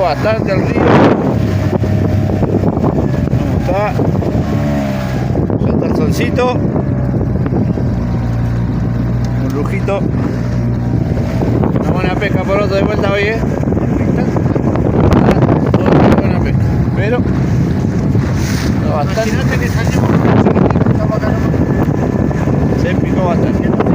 bastante el río. ¿Cómo está? Ya está el solcito. Un lujito. Una buena pesca por otro de vuelta hoy, buena pesca. Pero está bastante. Imagínate que salimos con un solito, estaba acá, Se picó bastante.